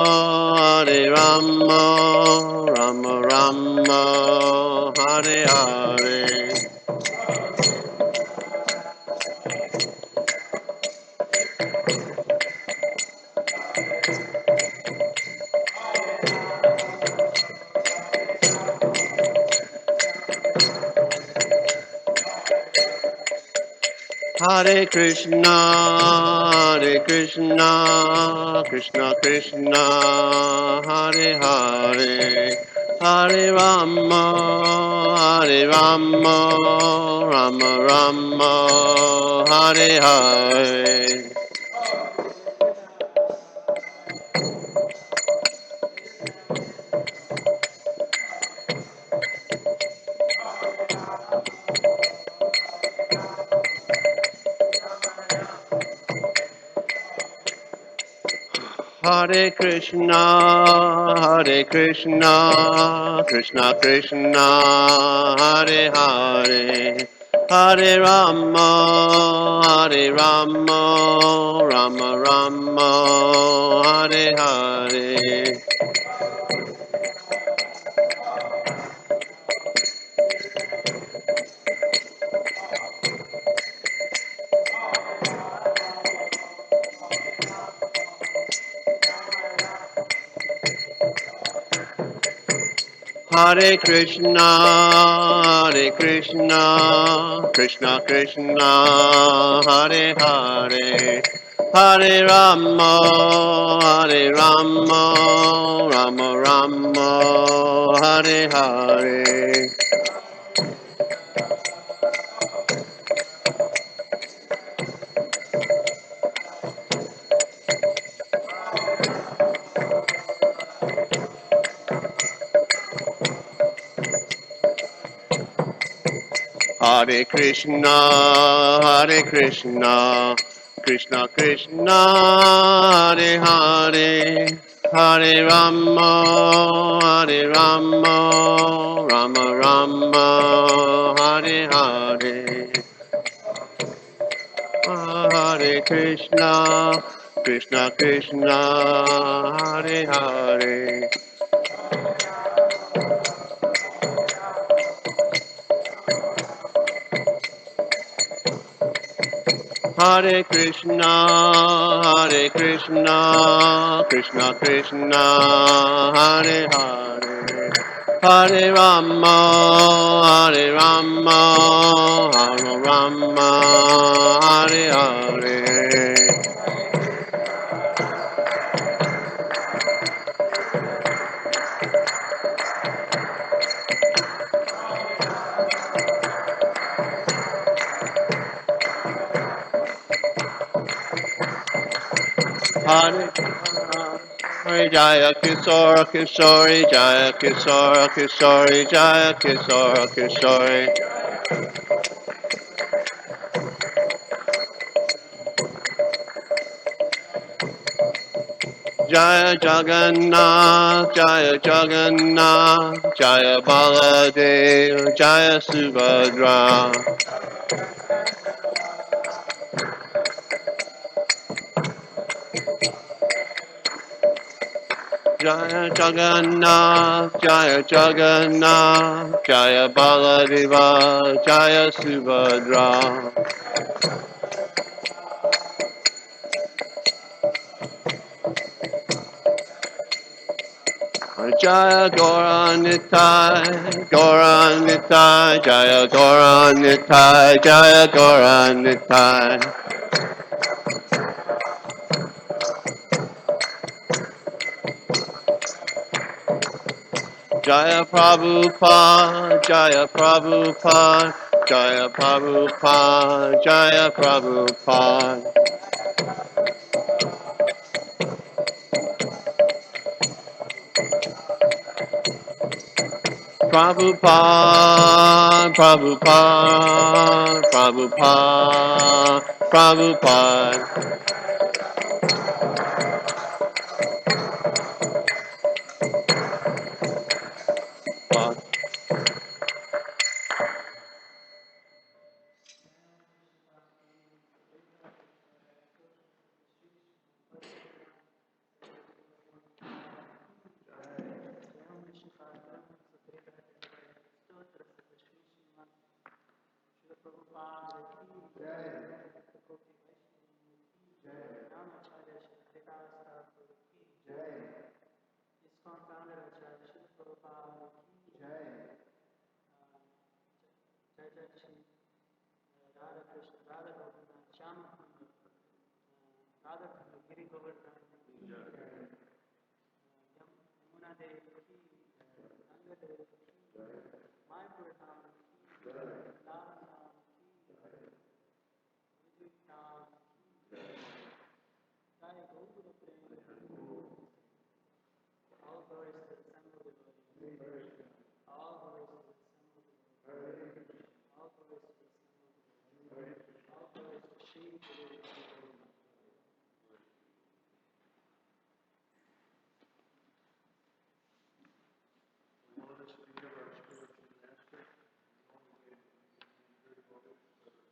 Hare Rama, Rama Rama, Hare Hare. Hare Krishna, Krishna Krishna, Hare Hare, Hare Rama, Rama Rama, Hare Hare. Hare Krishna, Krishna Krishna, Hare Hare, Hare Rama, Rama Rama, Hare Hare. Hare Krishna, Krishna Krishna, Hare Hare, Hare Rama, Rama Rama, Hare Hare. Hare Krishna, Krishna Krishna, Hare Hare, Hare Rama, Rama Rama, Hare Hare. Hare Krishna, Krishna, Hare Hare. Hare Krishna, Krishna Krishna, Hare Hare, Hare Rama, Rama, Hare Hare. Hare Hare Jaya Kishore Kishore Jaya Kishore Kishore Jaya Kishore Kishore Jaya Jagannath Jaya Baladev Jaya Subhadra Jaya Jagannath Jaya Baladeva Jaya Subhadra Jaya Gauranitai, Jaya Gauranitai. Jaya Prabhupada, Jaya Prabhupada. Prabhupada. ISKCON founder Acharya Srila Prabhupada ki Jai. Jai Jai Shri Radha Krishna Radha Govinda Shyama Kunda Radha Kunda Giri Govardhan ki Jai. Yamuna Devi ki Ganga Devi ki Mayapur Dham ki Vrindavan Dham ki Vidvik Dham ki Jai Gokula Prem. All glories to the assembled devotees. All glories to the assembled devotees. All glories to the assembled devotees. All glories to Shri Guru Govinda. The lotus feet of our spiritual master, the only way to be good devoted service.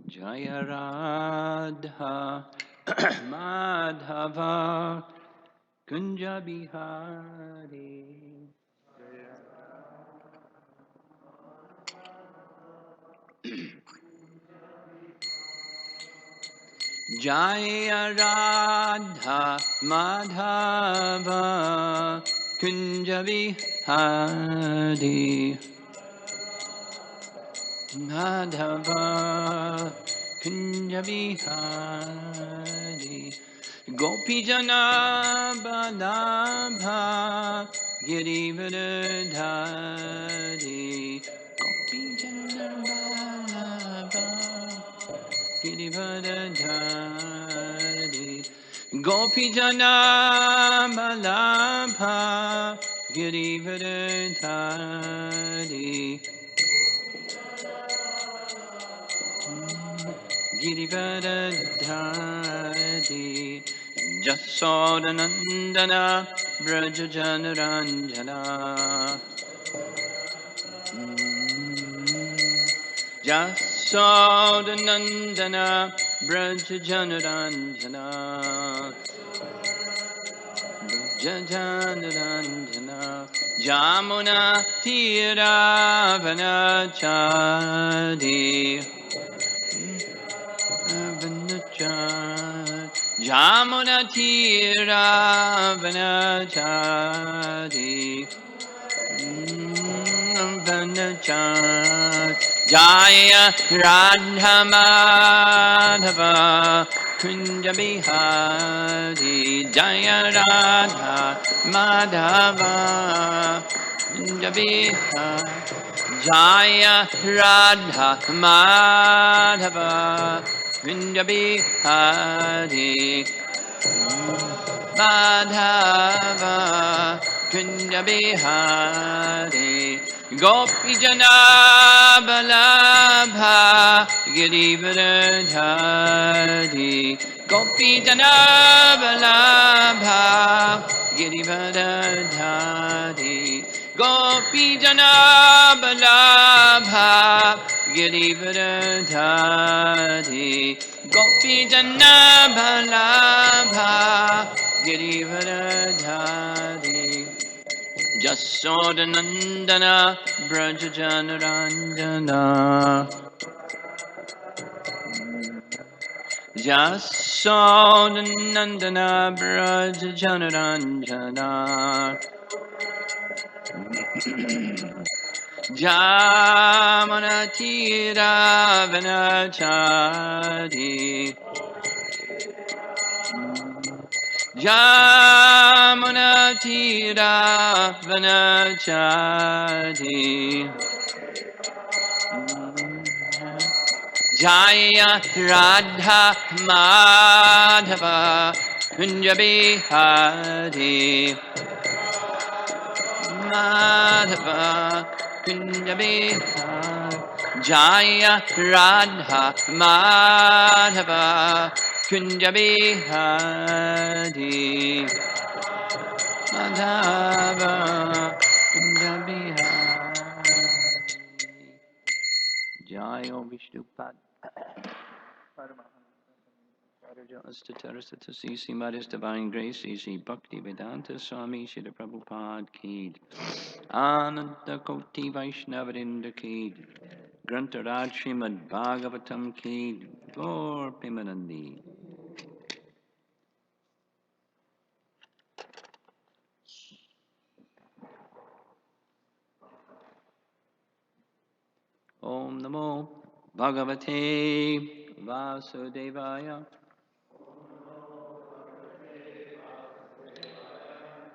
Jaya Radha Madhava Kunja Bihari. Jaya Radha Madhava Kunja Vihari Madhava Kunja Vihari Gopi Jana Balabha Girivardhari Gopi Jana Balabha Girivardhari Gopi Jana Balabha Girivardhari Girivardhari Jasodanandana Brajajanaranjana Jasodanandana Brajajanaranjana Brajajanaranjana Jamuna Tiravanachadi Vanachat Jamuna Tiravanachadi Vanachat Jaya Radha Madhava Kunja Bihari Jaya Radha Madhava Kunja Bihari Jaya Radha Madhava Kunja Bihari Madhava Kunja Bihari Gopi Jana Balabha Girivardhari Gopi Jana Balabha Girivardhari Gopi Jana Balabha Girivardhari Gopi Jana Balabha Girivardhari Jasodanandana Brajajanaranjana Jasodanandana Brajajanaranjana Jamanatira Vanachadi Jamunatira Vanachadi Jaya Radha Madhava Kunja Bihari Madhava Kunja Bihari Jaya Radha Madhava Kunja Bihari Madhava Kunja Bihari Jaya Vishnupad Paramahansa C.C. Modest Divine Grace, C.C. Bhakti Vedanta Swami, Srila Prabhupada Ki, Ananda Koti Vaishnavarinda Ki, Grantaraj Srimad Bhagavatam Ki, Gaur Pimanandi. Om Namo Bhagavate Vasudevaya.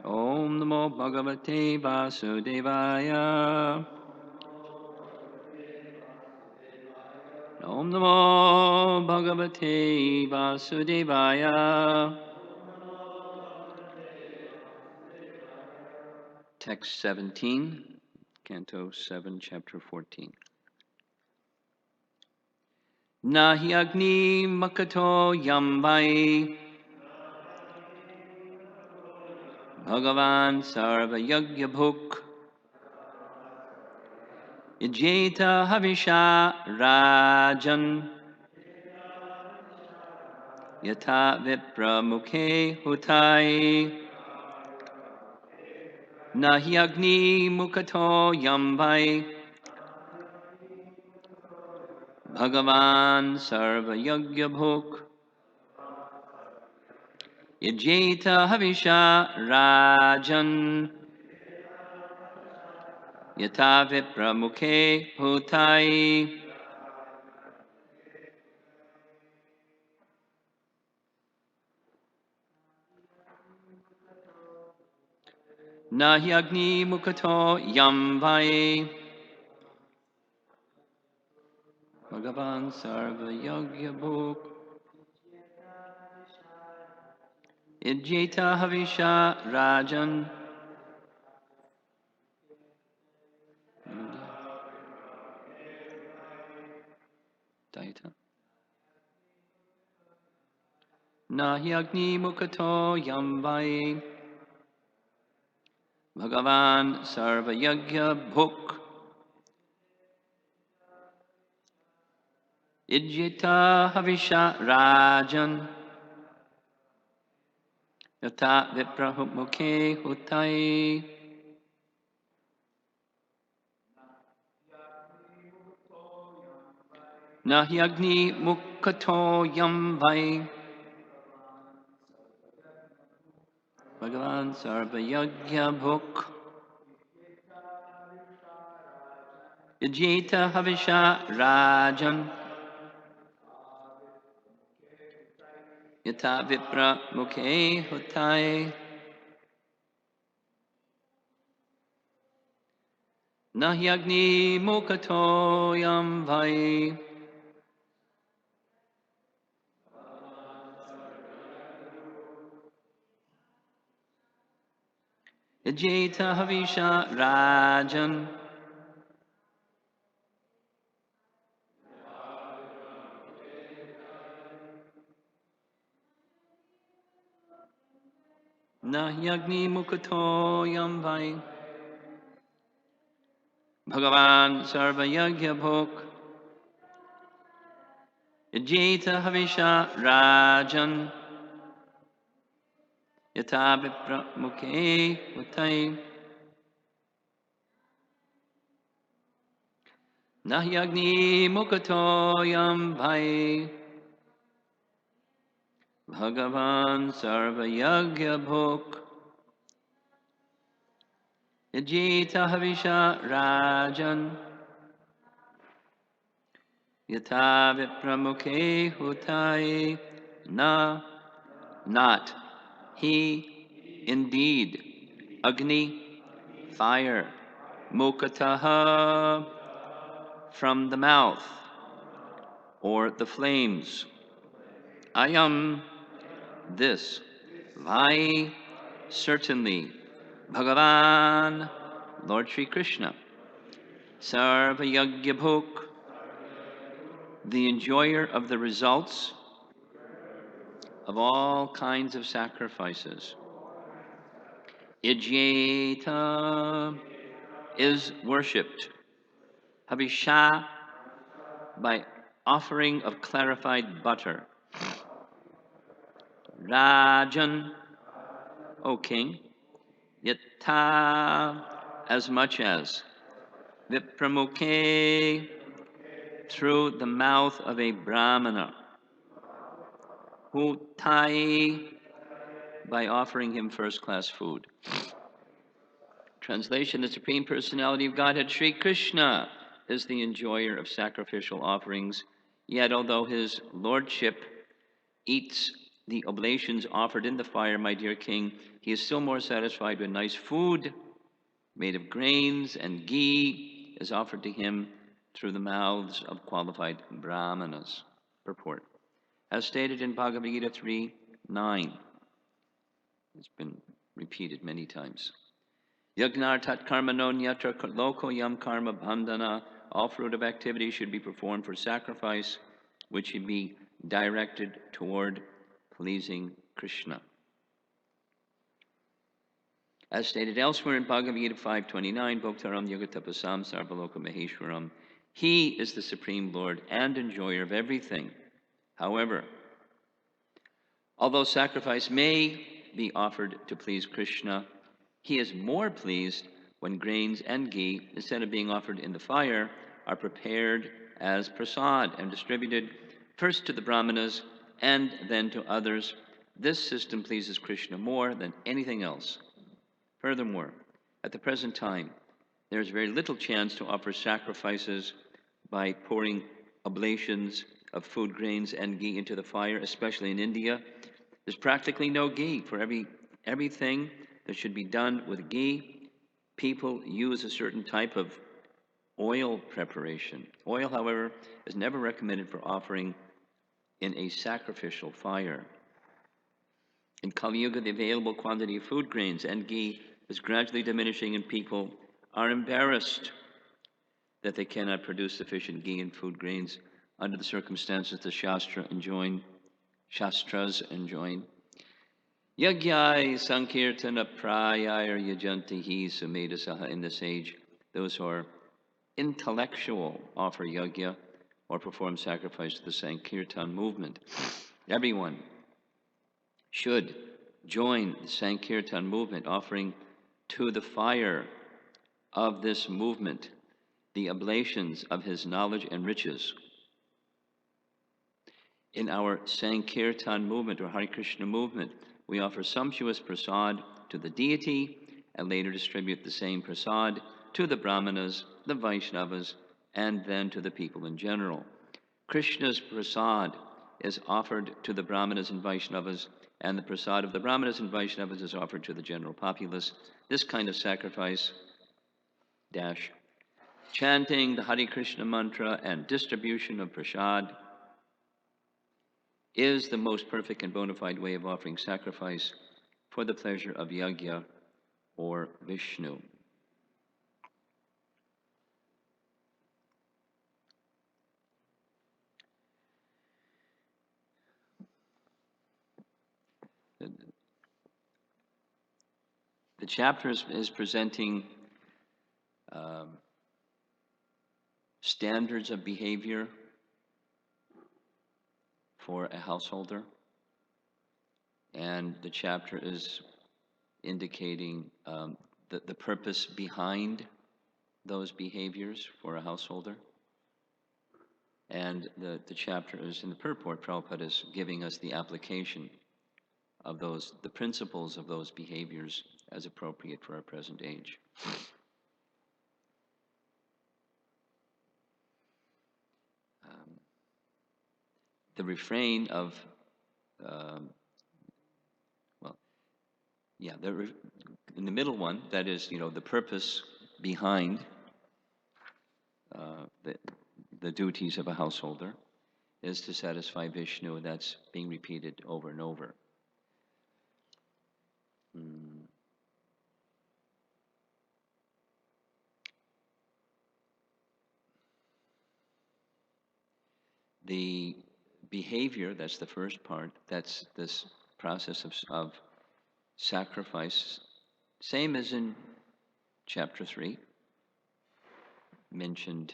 Om Namo Bhagavate Vasudevaya. Om Namo Bhagavate Vasudevaya. Text 17, Canto 7, Chapter 14. Nahi Agni Makato Yambai Bhagavan Sarva Yagya Bhuk Ijeta Havisha Rajan Yata Vipra Mukhe Hutai Nahi Agni Mukato Yambai Bhagavan Sarva Yagya Bhuk Yajeta Havisha Rajan Yata Vipra Mukhe Hutai Nahi Agni Mukato Yamvai Bhagavan Sarva Yogya Bhuk Yajeta Havisha Rajan Daita Nahi Agni Mukato Yamvai Bhagavan Sarva Yogya Bhuk Ijita Havisha Rajan Yata Viprahumukhe Hutai Nahi Agni Mukato Yamvai Bhagavan Sarva Yagya Bhuk Ijita Havisha Rajan Yata Vipra Mukhe Hutai Nahi Agni Mukato Yamvai Ijita Havisha Rajan Nahi Agni Mukato Yamvai Bhagavan Sarva Yagya Bhuk Ijita Havisha Rajan Yata Vipra Mukhe Hutai Nahi Agni Mukato Yamvai Bhagavan Sarva Yagya Bhuk Ijita Havisha Rajan Yata Vipra Mukhe Hutai Not he, indeed, Agni, fire, Mukataha, from the mouth, or the flames. Ayam, this, Vai, certainly, Bhagavan, Lord Sri Krishna, Sarva Yagya Bhuk, the enjoyer of the results of all kinds of sacrifices. Ijeta is worshipped. Havisha, by offering of clarified butter. Rajan, O king, Yata, as much as, Vipramukhe, through the mouth of a brahmana. Hutai, by offering him first-class food. Translation: the Supreme Personality of Godhead, Sri Krishna, is the enjoyer of sacrificial offerings, yet although his lordship eats the oblations offered in the fire, my dear king, he is still more satisfied when nice food made of grains and ghee is offered to him through the mouths of qualified brahmanas. Purport. As stated in Bhagavad Gita 3:9, it's been repeated many times. Yagnar tat karma no nyatra loko yam karma bandhana. All fruit of activity should be performed for sacrifice, which should be directed toward pleasing Krishna. As stated elsewhere in Bhagavad Gita 5:29, Bhoktaram Yogatapasam Sarvaloka Maheshwaram, he is the Supreme Lord and enjoyer of everything. However, although sacrifice may be offered to please Krishna, he is more pleased when grains and ghee, instead of being offered in the fire, are prepared as prasad and distributed first to the brahmanas and then to others This system pleases Krishna more than anything else. Furthermore, at the present time, there is very little chance to offer sacrifices by pouring oblations of food grains and ghee into the fire, especially in India. There's practically no ghee. For everything that should be done with ghee, people use a certain type of oil preparation. Oil, however, is never recommended for offering in a sacrificial fire. In Kali Yuga, the available quantity of food grains and ghee is gradually diminishing, and people are embarrassed that they cannot produce sufficient ghee and food grains under the circumstances the Shastras enjoin. Yagyai Sankirtana Prayayar Yajantihi Sumedasaha. In this age, those who are intellectual offer yagya or perform sacrifice to the Sankirtan movement. Everyone should join the Sankirtan movement, offering to the fire of this movement the oblations of his knowledge and riches. In our Sankirtan movement or Hare Krishna movement, we offer sumptuous prasad to the deity and later distribute the same prasad to the Brahmanas, the Vaishnavas, and then to the people in general. Krishna's prasad is offered to the Brahmanas and Vaishnavas, and the prasad of the Brahmanas and Vaishnavas is offered to the general populace. This kind of sacrifice, chanting the Hare Krishna mantra and distribution of prasad, is the most perfect and bona fide way of offering sacrifice for the pleasure of yagya or Vishnu. The chapter is presenting standards of behavior for a householder, and the chapter is indicating the purpose behind those behaviors for a householder. And the chapter is in the purport. Prabhupada is giving us the application of the principles of those behaviors as appropriate for our present age. The refrain of, in the middle one, that is, the purpose behind the duties of a householder is to satisfy Vishnu, and that's being repeated over and over. The behavior, that's the first part, that's this process of sacrifice, same as in chapter 3, mentioned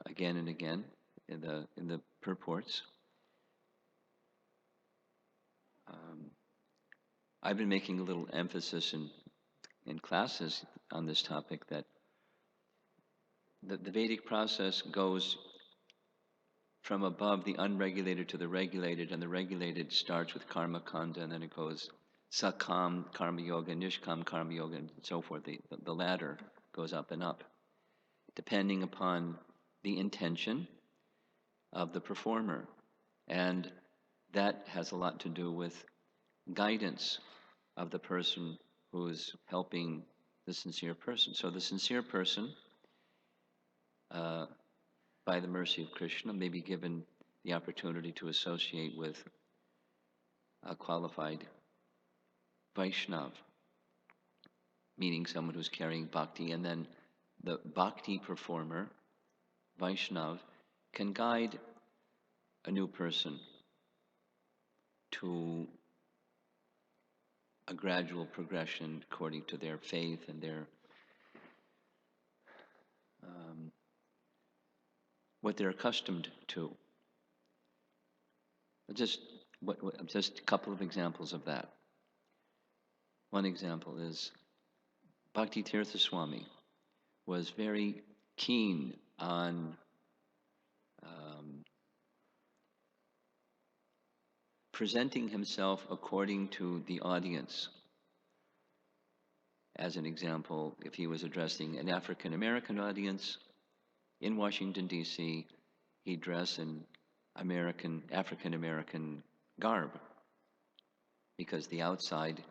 again and again in the purports. I've been making a little emphasis in classes on this topic, that the Vedic process goes from above the unregulated to the regulated, and the regulated starts with karma kanda, and then it goes sakam karma yoga, nishkam karma yoga, and so forth. The ladder goes up and up, depending upon the intention of the performer. And that has a lot to do with guidance of the person who is helping the sincere person. So the sincere person, by the mercy of Krishna, may be given the opportunity to associate with a qualified Vaishnav, meaning someone who's carrying bhakti, and then the bhakti performer, Vaishnav, can guide a new person to a gradual progression according to their faith and their what they're accustomed to. Just a couple of examples of that. One example is Bhakti Tirtha Swami was very keen on presenting himself according to the audience. As an example, if he was addressing an African American audience in Washington, D.C., he'd dress in African American garb, because the outside,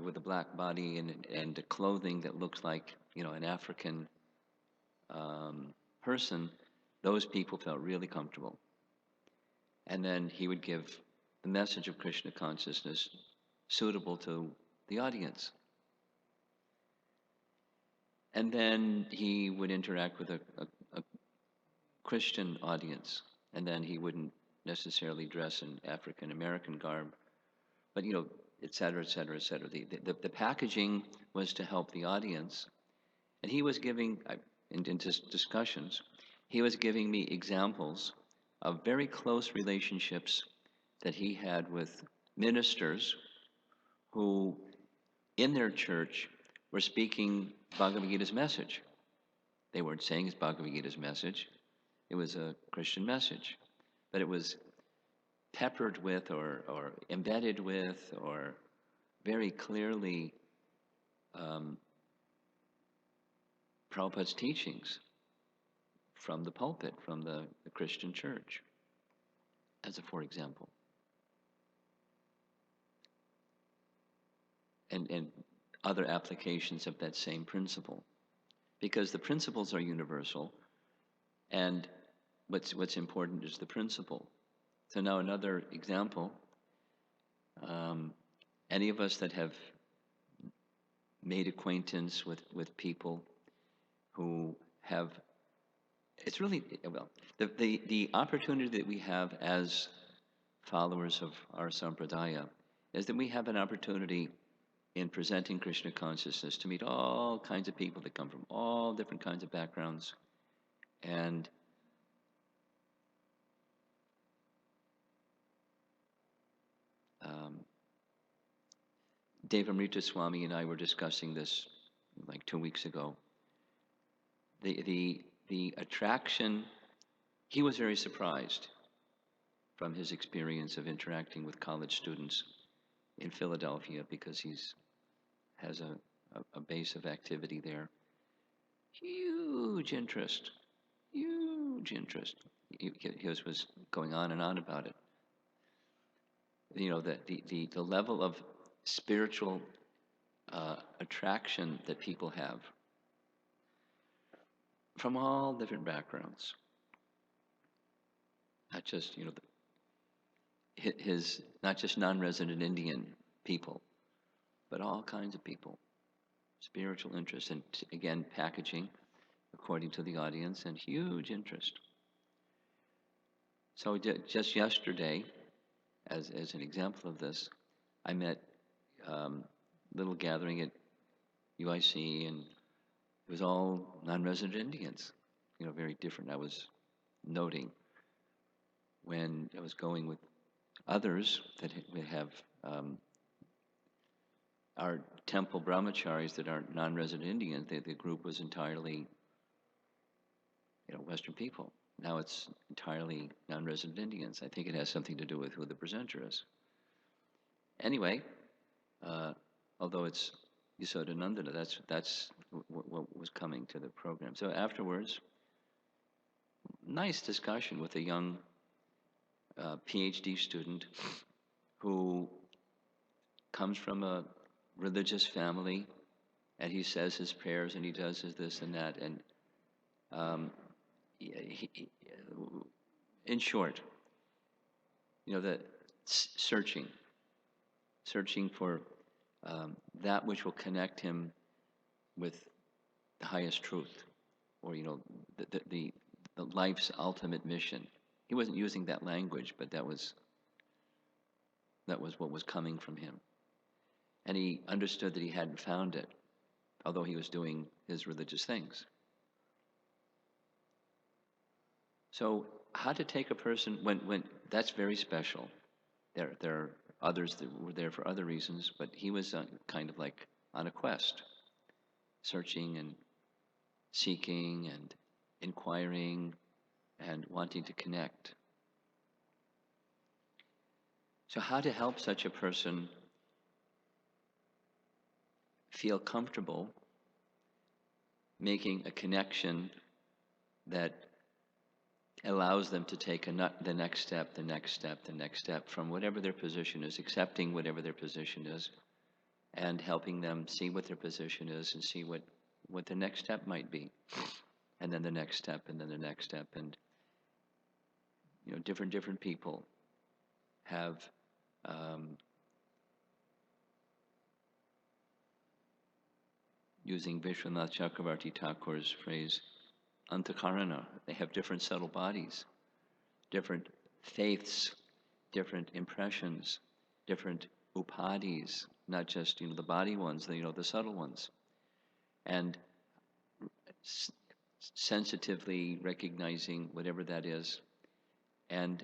with a black body and the clothing that looks like, an African person, those people felt really comfortable. And then he would give the message of Krishna consciousness suitable to the audience. And then he would interact with a Christian audience, and then he wouldn't necessarily dress in African American garb, but et cetera, et cetera, et cetera. The packaging was to help the audience, and he was giving, in discussions, he was giving me examples of very close relationships that he had with ministers who, in their church, were speaking Bhagavad Gita's message. They weren't saying it's Bhagavad Gita's message. It was a Christian message, but it was peppered with or embedded with or very clearly Prabhupada's teachings from the pulpit, from the Christian church, as a for example. And other applications of that same principle. Because the principles are universal, and what's important is the principle. So now another example, any of us that have made acquaintance with people who have, it's really, well, the opportunity that we have as followers of our sampradaya is that we have an opportunity in presenting Krishna consciousness to meet all kinds of people that come from all different kinds of backgrounds. And Devamrita Swami and I were discussing this like 2 weeks ago. The attraction, he was very surprised from his experience of interacting with college students in Philadelphia, because has a base of activity there. Huge interest. He was going on and on about it. The level of spiritual attraction that people have from all different backgrounds. Not just, his not just non-resident Indian people, but all kinds of people. Spiritual interest, and again, packaging according to the audience, and huge interest. So just yesterday, as an example of this, I met little gathering at UIC, and it was all non-resident Indians, very different. I was noting when I was going with others that we have our temple brahmacharis that are non-resident Indians. The group was entirely, Western people. Now it's entirely non-resident Indians. I think it has something to do with who the presenter is. Anyway, although it's Yasodhanandana, that's what was coming to the program. So afterwards, nice discussion with a young PhD student who comes from a religious family, and he says his prayers, and he does his this and that, and in short, the searching for that which will connect him with the highest truth, or the life's ultimate mission. He wasn't using that language, but that was what was coming from him. And he understood that he hadn't found it, although he was doing his religious things. So how to take a person, when that's very special. There are others that were there for other reasons, but he was kind of like on a quest, searching and seeking and inquiring and wanting to connect. So how to help such a person feel comfortable making a connection that allows them to take the next step, the next step, the next step from whatever their position is, accepting whatever their position is, and helping them see what their position is and see what the next step might be. And then the next step, and then the next step. And, different people have using Vishwanath Chakravarti Thakur's phrase, antakarana, they have different subtle bodies, different faiths, different impressions, different upadhis, not just the body ones, the subtle ones, and sensitively recognizing whatever that is, and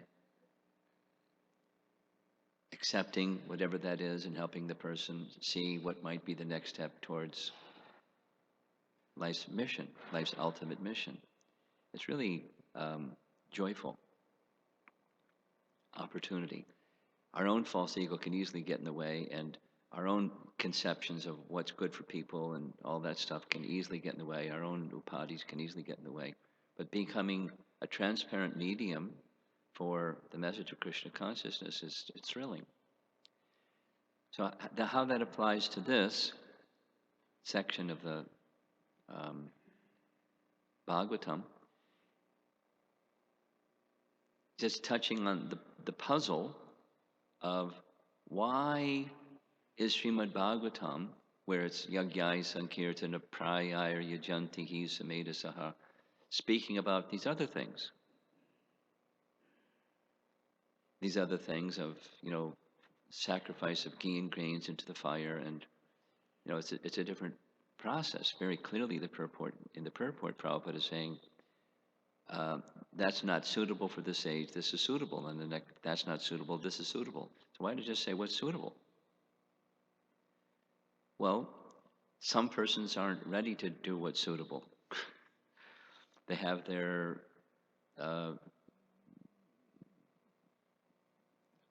accepting whatever that is, and helping the person see what might be the next step towards life's mission, life's ultimate mission. It's really joyful opportunity. Our own false ego can easily get in the way, and our own conceptions of what's good for people and all that stuff can easily get in the way. Our own upadhis can easily get in the way. But becoming a transparent medium for the message of Krishna consciousness is thrilling. So how that applies to this section of the Bhagavatam, just touching on the puzzle of why is Srimad Bhagavatam, where it's Yagyai Sankirtana Prayaya Yajantihi Sameda Saha, speaking about these other things. These other things of, sacrifice of ghee and grains into the fire, and, it's a different process. Very clearly, in the purport, Prabhupada is saying, that's not suitable for this age, this is suitable, and the next, that's not suitable, this is suitable. So why not just say what's suitable? Well, some persons aren't ready to do what's suitable. They have their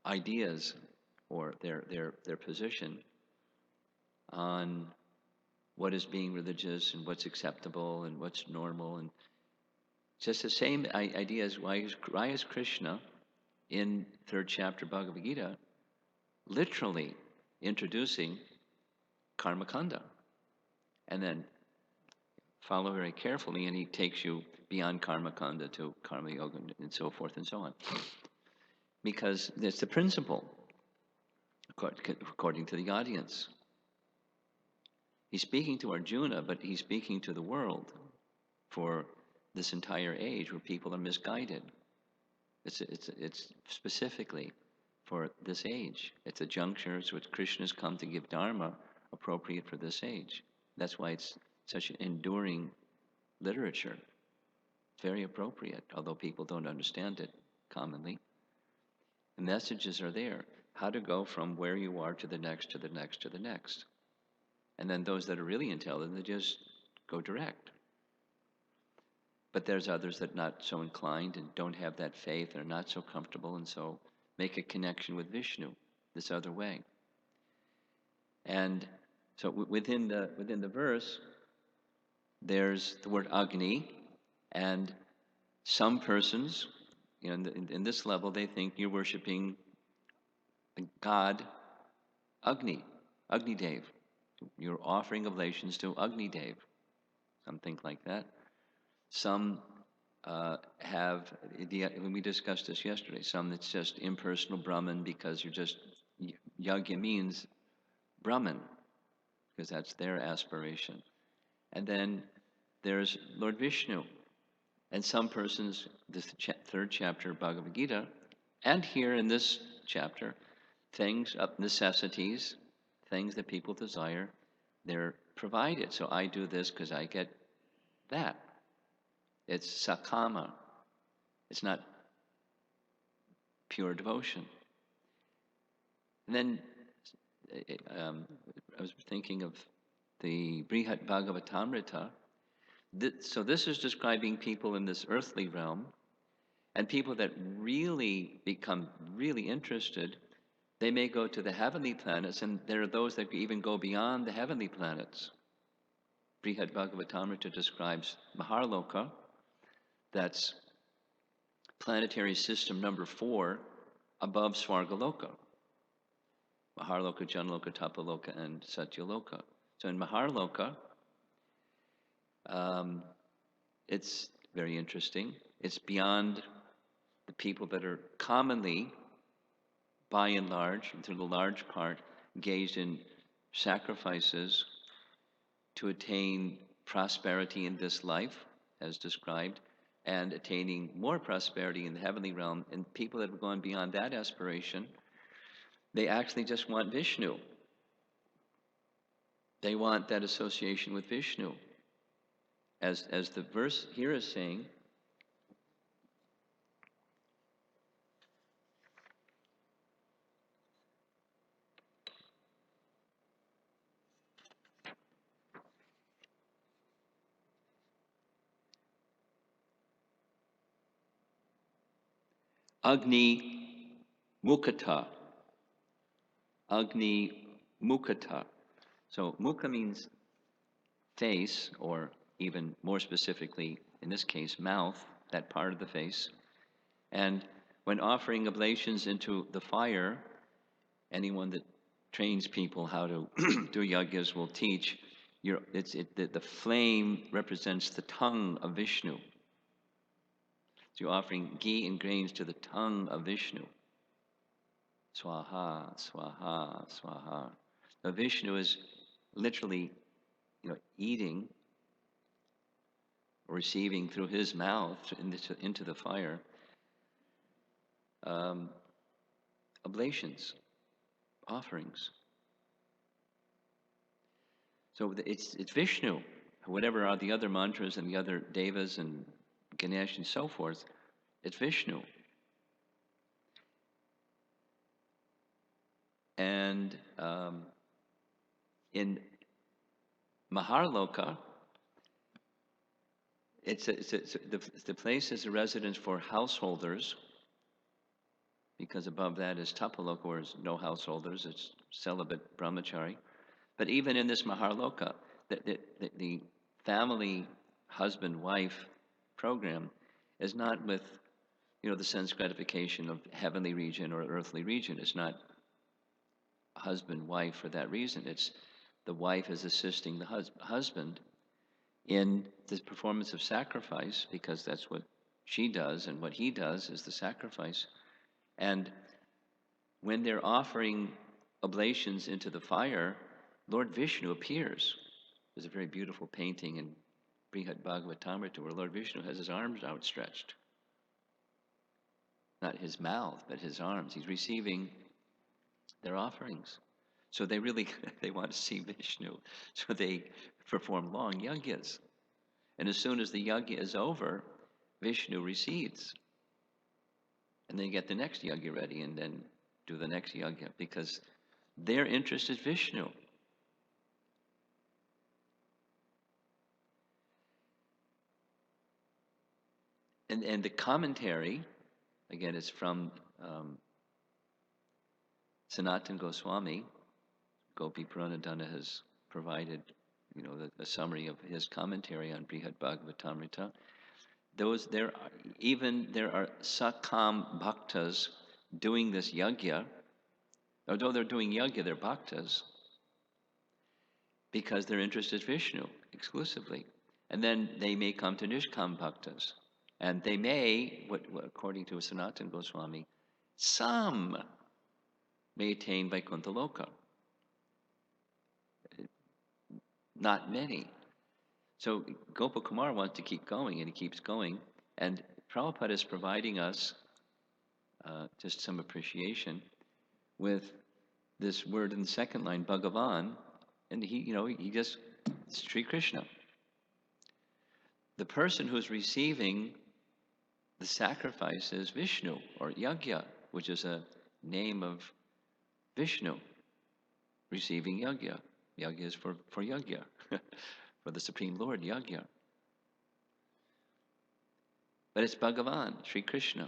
ideas or their position on what is being religious and what's acceptable and what's normal, and just the same idea as why is Krishna in 3rd chapter Bhagavad Gita literally introducing karma kanda, and then follow very carefully, and he takes you beyond karma kanda to karma yoga and so forth and so on, because it's the principle according to the audience. He's speaking to Arjuna, but he's speaking to the world for this entire age where people are misguided. It's specifically for this age. It's a juncture at which Krishna's come to give Dharma appropriate for this age. That's why it's such an enduring literature. It's very appropriate, although people don't understand it commonly. The messages are there. How to go from where you are to the next, to the next, to the next. And then those that are really intelligent, they just go direct. But there's others that are not so inclined and don't have that faith, and are not so comfortable, and so make a connection with Vishnu this other way. And so within the verse, there's the word Agni, and some persons, in this level, they think you're worshiping the god Agni, Agni Dev. You're offering oblations to Agni Dev, something like that. Some have, when we discussed this yesterday, some that's just impersonal Brahman, because you're just, Yagya means Brahman, because that's their aspiration. And then there's Lord Vishnu. And some persons, this 3rd chapter of Bhagavad Gita, and here in this chapter, things, necessities, things that people desire, they're provided. So I do this because I get that. It's sakama. It's not pure devotion. And then I was thinking of the Brihat Bhagavatamrita. So this is describing people in this earthly realm, and people that really become really interested, They may go to the heavenly planets, and there are those that even go beyond the heavenly planets. Brihad Bhagavatamrita describes Maharloka, that's planetary system number 4 above Svargaloka. Maharloka, Janloka, Tapaloka, and Satyaloka. So in Maharloka, it's very interesting. It's beyond the people that are commonly, by and large, through the large part, engaged in sacrifices to attain prosperity in this life, as described, and attaining more prosperity in the heavenly realm. And people that have gone beyond that aspiration, they actually just want Vishnu. They want that association with Vishnu. As the verse here is saying, Agni Mukata. Agni Mukata. So Mukha means face, or even more specifically, in this case, mouth, that part of the face. And when offering oblations into the fire, anyone that trains people how to do yajnas will teach, the flame represents the tongue of Vishnu. So you're offering ghee and grains to the tongue of Vishnu. Swaha, swaha, swaha. Now Vishnu is literally, eating, or receiving through his mouth into the fire, oblations, offerings. So it's Vishnu. Whatever are the other mantras and the other devas and Ganesh and so forth, it's Vishnu. And in Maharloka, the place is a residence for householders, because above that is Tapaloka, where there's no householders, it's celibate brahmachari. But even in this Maharloka, the family husband-wife program is not with, the sense gratification of heavenly region or earthly region. It's not husband-wife for that reason. It's the wife is assisting the husband in the performance of sacrifice, because that's what she does, and what he does is the sacrifice. And when they're offering oblations into the fire, Lord Vishnu appears. There's a very beautiful painting in Brihad Bhagavatamrita where Lord Vishnu has his arms outstretched. Not his mouth, but his arms. He's receiving their offerings. So they want to see Vishnu. So they perform long yajnas. And as soon as the yajna is over, Vishnu recedes. And then you get the next yajna ready, and then do the next yajna, because their interest is Vishnu. And the commentary, again, is from Sanatana Goswami. Gopi Pranadana has provided, the summary of his commentary on Brihad Bhagavatamrita. There are Sakam Bhaktas doing this yajna. Although they're doing yajna, they're bhaktas, because their interest is Vishnu exclusively. And then they may come to Nishkam Bhaktas. And they may, according to Sanatana Goswami, some may attain Vaikuntha Loka. Not many. So Gopakumar wants to keep going, and he keeps going. And Prabhupada is providing us just some appreciation with this word in the second line, Bhagavan, and he just, Sri Krishna. The person who's receiving the sacrifice is Vishnu, or Yajna, which is a name of Vishnu, receiving Yajna. Yajna is for Yajna, for the Supreme Lord, Yajna. But it's Bhagavan, Sri Krishna,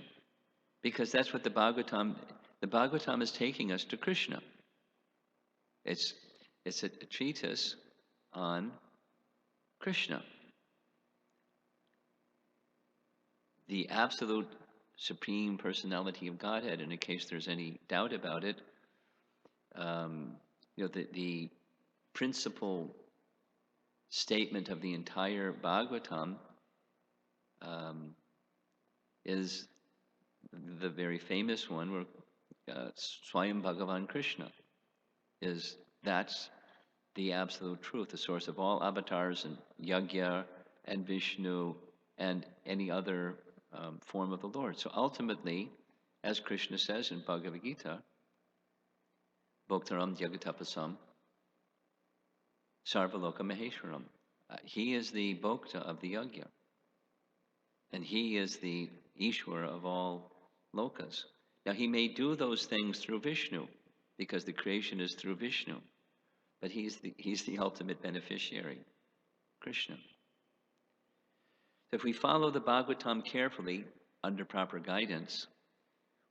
because that's what the Bhagavatam the Bhagavatam is taking us to Krishna. It's a treatise on Krishna, the absolute supreme personality of Godhead. And in case there's any doubt about it, the principal statement of the entire Bhagavatam is the very famous one where Swayam Bhagavan Krishna that's the absolute truth, the source of all avatars and Yagya and Vishnu and any other form of the Lord. So ultimately, as Krishna says in Bhagavad Gita, Bhoktaram Jagatapasam Sarvaloka Maheshwaram. He is the Bhokta of the Yagya. And he is the Ishwara of all lokas. Now he may do those things through Vishnu, because the creation is through Vishnu. But he's the ultimate beneficiary, Krishna. So if we follow the Bhagavatam carefully, under proper guidance,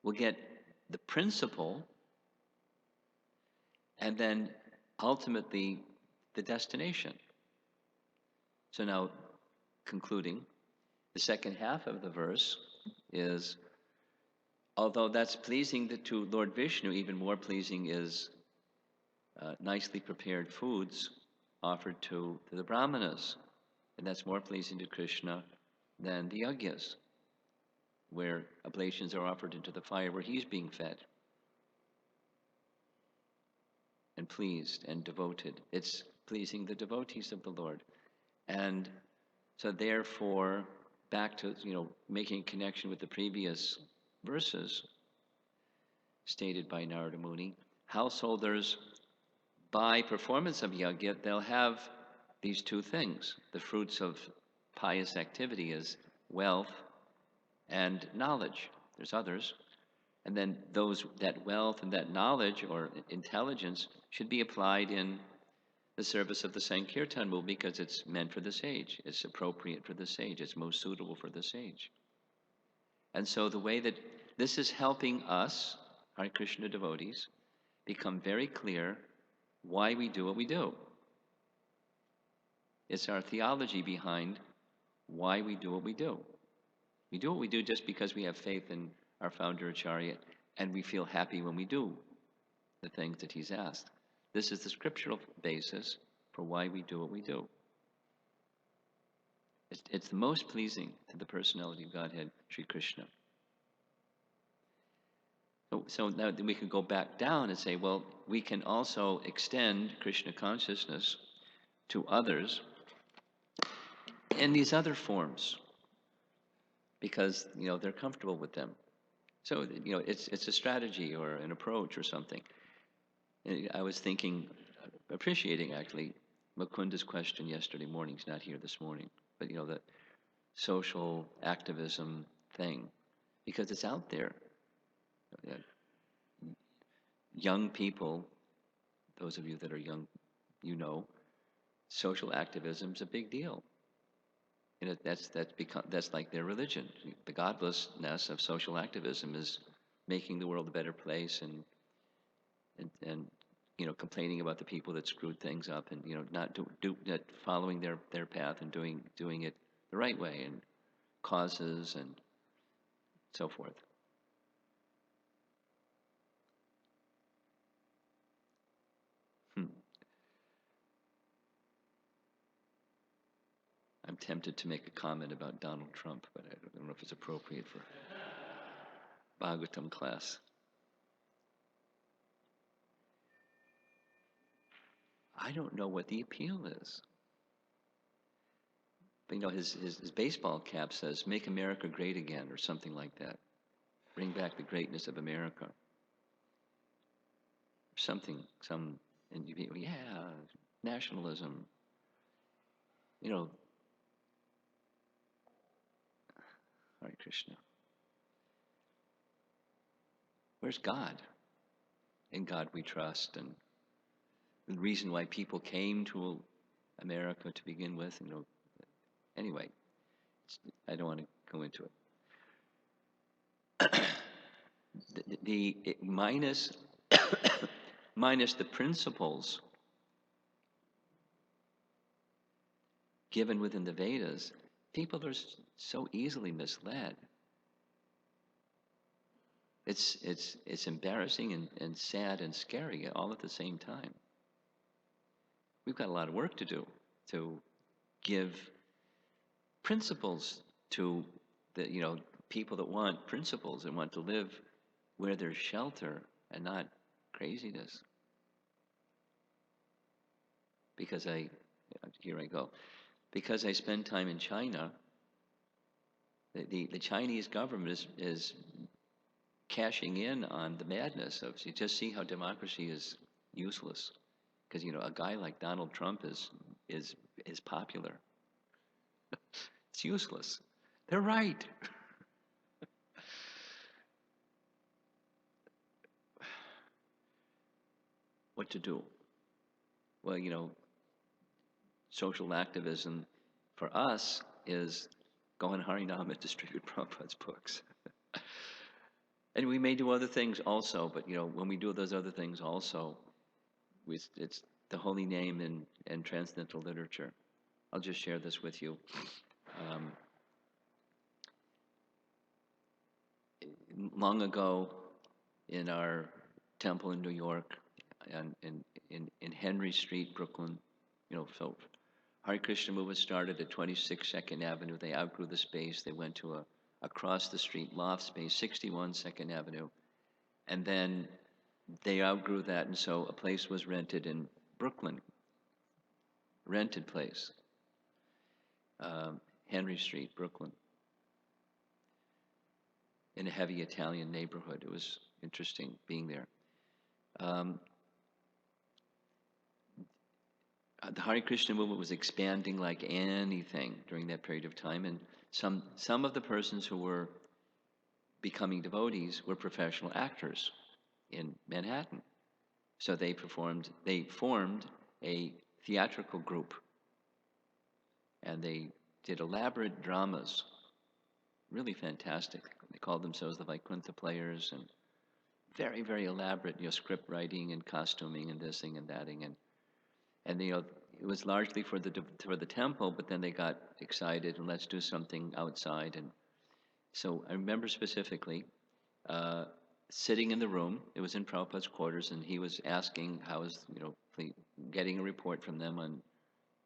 we'll get the principle and then ultimately the destination. So now, concluding, the second half of the verse is, although that's pleasing to Lord Vishnu, even more pleasing is nicely prepared foods offered to the Brahmanas. And that's more pleasing to Krishna than the yagyas, where oblations are offered into the fire where he's being fed and pleased and devoted. It's pleasing the devotees of the Lord. And so therefore, back to, making a connection with the previous verses stated by Narada Muni, householders, by performance of yajna, they'll have these two things. The fruits of pious activity is wealth and knowledge. There's others. And then that wealth and that knowledge or intelligence should be applied in the service of the Sankirtan movement, because it's meant for this age. It's appropriate for this age. It's most suitable for this age. And so the way that this is helping us, Hare Krishna devotees, become very clear why we do what we do. It's our theology behind why we do what we do. We do what we do just because we have faith in our founder Acharya, and we feel happy when we do the things that he's asked. This is the scriptural basis for why we do what we do. It's the most pleasing to the personality of Godhead, Sri Krishna. So now we can go back down and say, well, we can also extend Krishna consciousness to others in these other forms, because they're comfortable with them. So it's a strategy or an approach or something. And I was appreciating actually Mukunda's question yesterday morning. He's not here this morning, but the social activism thing, because it's out there. Young people, those of you that are young, social activism is a big deal. That's like their religion. The godlessness of social activism is making the world a better place, and complaining about the people that screwed things up, and not following their path and doing it the right way, and causes and so forth. I'm tempted to make a comment about Donald Trump, but I don't know if it's appropriate for Bhagavatam class. I don't know what the appeal is. But his baseball cap says, "Make America Great Again," or something like that. Bring back the greatness of America. Nationalism. Hare Krishna. Where's God? In God we trust, and the reason why people came to America to begin with, anyway, I don't want to go into it. minus minus the principles given within the Vedas, people are so easily misled. It's embarrassing and sad and scary all at the same time. We've got a lot of work to do to give principles to the people that want principles and want to live where there's shelter and not craziness. Because here I go. Because I spend time in China, the Chinese government is cashing in on the madness of, you just see how democracy is useless. Because a guy like Donald Trump is popular. It's useless. They're right. What to do? Well, social activism for us is go on Harinam and distribute Prabhupada's books. And we may do other things also, but when we do those other things also, it's the holy name and transcendental literature. I'll just share this with you. Long ago, in our temple in New York, and in Henry Street, Brooklyn, so Hare Krishna movement started at 26 Second Avenue. They outgrew the space. They went to across the street loft space, 61 Second Avenue, and then they outgrew that, and so a place was rented in Brooklyn, rented place, Henry Street, Brooklyn, in a heavy Italian neighborhood. It was interesting being there. The Hare Krishna movement was expanding like anything during that period of time, and some of the persons who were becoming devotees were professional actors in Manhattan. So they formed a theatrical group, and they did elaborate dramas, really fantastic. They called themselves the Vaikuntha Players, and very, very elaborate, script writing and costuming and this thing and that thing, and it was largely for the temple, but then they got excited and let's do something outside. And so I remember specifically sitting in the room. It was in Prabhupada's quarters, and he was asking how was getting a report from them on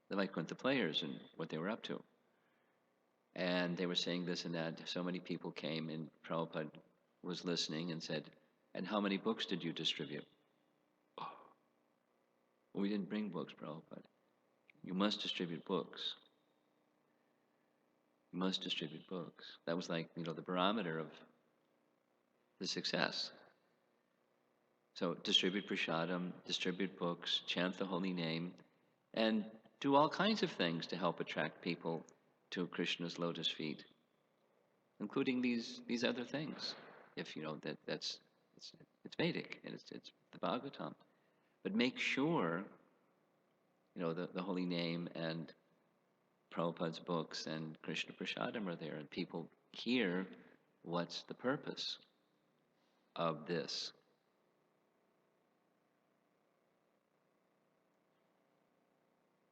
the Vaikuntha Players and what they were up to. And they were saying this and that. So many people came, and Prabhupada was listening and said, "And how many books did you distribute?" "Oh, we didn't bring books, Prabhupada." "You must distribute books. You must distribute books." That was like, the barometer of the success. So distribute prasadam, distribute books, chant the holy name, and do all kinds of things to help attract people to Krishna's lotus feet, including these other things. If that's it's Vedic and it's the Bhagavatam, but make sure the holy name and Prabhupada's books and Krishna Prasadam are there, and people hear what's the purpose of this.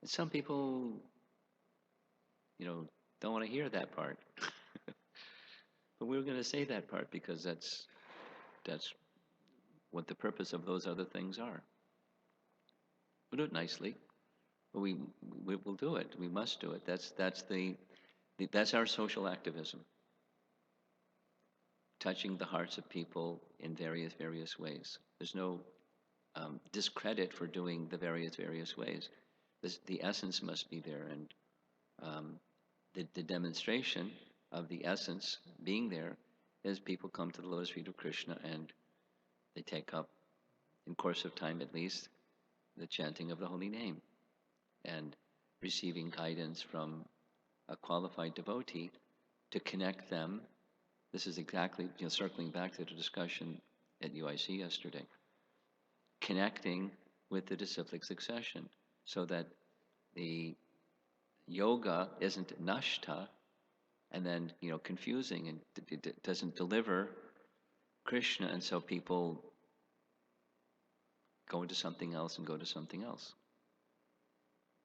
And some people, don't want to hear that part. But we're going to say that part because that's what the purpose of those other things are. We'll do it nicely, but we will do it. We must do it. That's our social activism. Touching the hearts of people in various ways. There's no discredit for doing the various ways. The essence must be there, and the demonstration of the essence being there is people come to the lotus feet of Krishna and they take up, in course of time at least, the chanting of the holy name and receiving guidance from a qualified devotee to connect them. This is exactly, circling back to the discussion at UIC yesterday, connecting with the disciplic succession so that the yoga isn't nashta and then, confusing, and it doesn't deliver Krishna, and so people go into something else and go to something else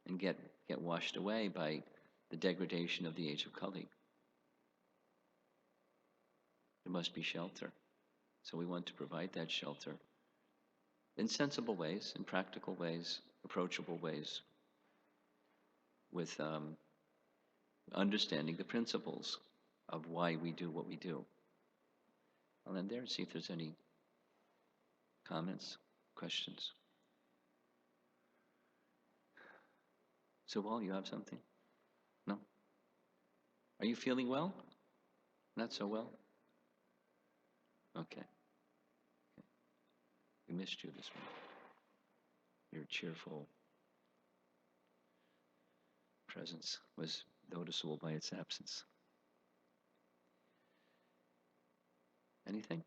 and get washed away by the degradation of the age of Kali. There must be shelter. So we want to provide that shelter in sensible ways, in practical ways, approachable ways, with understanding the principles of why we do what we do. I'll end there and see if there's any comments, questions. So, Wal, you have something? No? Are you feeling well? Not so well? Okay. We missed you this morning. Your cheerful presence was noticeable by its absence. Anything?